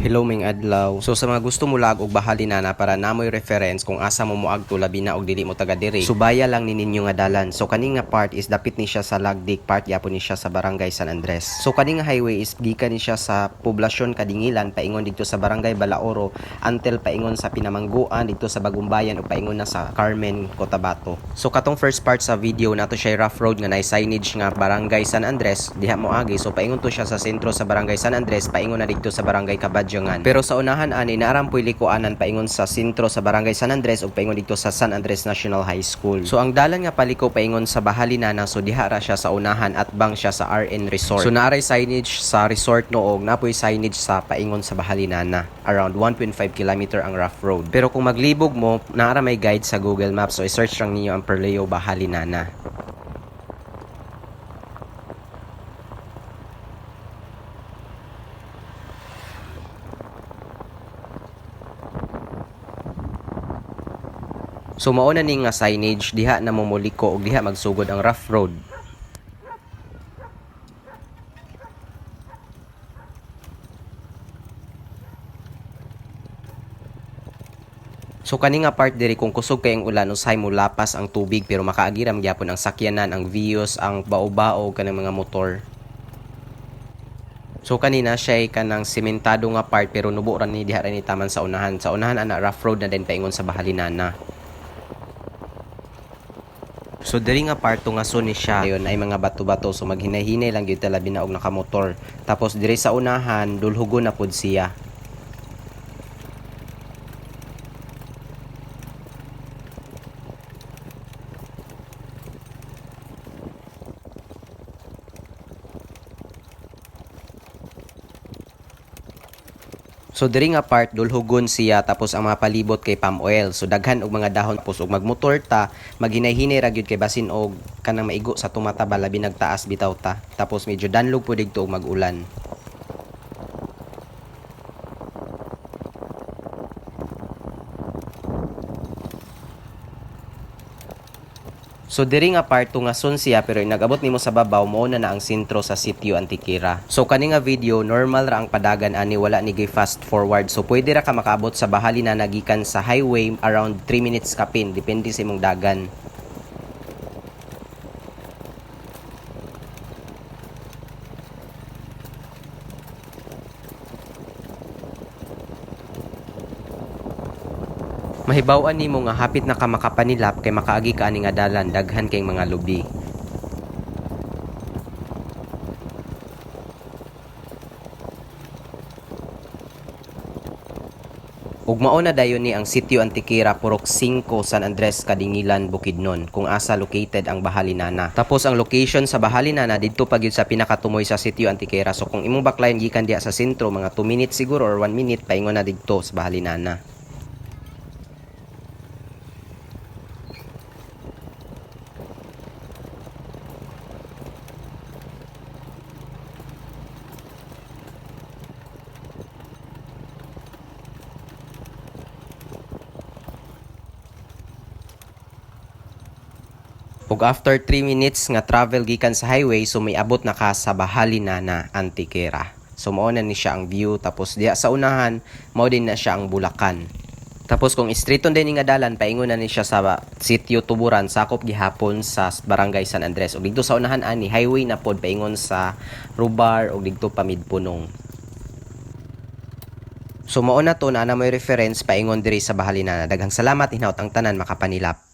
Hello ming adlaw. So sa mga gusto mo lag og bahali na para namoy reference kung asa mo moagto labi na og dili mo taga diri. Subaya lang ni ninyo nga dalan. So kani nga part is dapit ni siya sa Lagdik, part gyapon ni siya sa Barangay San Andres. So kani nga highway is gikan ni siya sa poblasyon Kadingilan paingon dito sa Barangay Balaoro until paingon sa Pinamangguan dito sa Bagumbayan ug paingon na sa Carmen, Cotabato. So katong first part sa video nato siya rough road nga nay signage nga Barangay San Andres diha mo agi. So paingon to siya sa sentro sa Barangay San Andres paingon na dito sa Barangay Kabadyangan. Pero sa unahan ani naarampoy likuanan paingon sa sentro sa Barangay San Andres ug paingon dito sa San Andres National High School. So ang dalan nga paliko paingon sa Bahalinana, so diha ra siya sa unahan at bang siya sa RN Resort. So naaray signage sa resort noog napoy signage sa paingon sa Bahalinana. Around 1.5 km ang rough road. Pero kung maglibog mo, naara may guide sa Google Maps, so i-search lang ninyo ang Perleo Bahalinana. So mauna ni nga signage diha na mumuliko og diha magsugod ang rough road. So kani nga part diri kung kusog kay ang ulan usahay mo lapas ang tubig pero makaagiram gyapon ang sakyanan, ang views, ang bao-bao kanang mga motor. So kanina siya ay kanang sementado nga part pero nubo ra ni diha ra ni taman sa unahan. Sa unahan ana rough road na din paingon sa Bahalinana. So diri nga part nga so ni siya ayon ay mga bato-bato, so maghinay-hinay lang gyud labi na og nakamotor. Tapos diri sa unahan dulhugon na pud siya. So diri nga part dulhugon siya tapos ang mga palibot kay palm oil. So daghan og mga dahon tapos og magmotor ta, maghinay-hinay ra gyud kay basin og kanang maigo sa tumataba labi nagtaas bitaw ta. Tapos medyo danlog pud didto og mag-ulan. So diri nga part nga son siya pero nagabot nimo sa babaw mo na ang sentro sa sitio Antiquera. So kani nga video normal ra ang padagan ani wala ni fast forward. So pwede ra ka makaabot sa Bahalinana gikan sa highway around 3 minutes kapin depende sa imong dagan. Mahibaw-an nimo nga hapit na ka makapanilap kay makaagi ka ani nga dalan daghan kay mga lubi. Ug mao na dayon ni ang sitio Antiquera Purok 5 San Andres Kadingilan Bukidnon kung asa located ang Bahalinana. Tapos ang location sa Bahalinana didto pa gyud sa pinakatumoy sa sitio Antiquera. So kung imong baklayan gikan diha sa sentro mga 2 minutes siguro or 1 minute paingon na didto sa Bahalinana. Ug after 3 minutes nga travel gikan sa highway, so may abot na ka sa Bahalinana, Antiquera. So mao na ni siya ang view, tapos diya sa unahan mao din na siya ang Bulacan. Tapos kung straighton din nga dalan paingon na ni siya sa sitio Tuburan sakop gihapon sa Barangay San Andres. Ug dito sa unahan ani highway na pod paingon sa Rubar ug dito pa Midpunong. So mao na to na may reference paingon diri sa Bahalinana. Daghang salamat hinaut ang tanan makapanilap.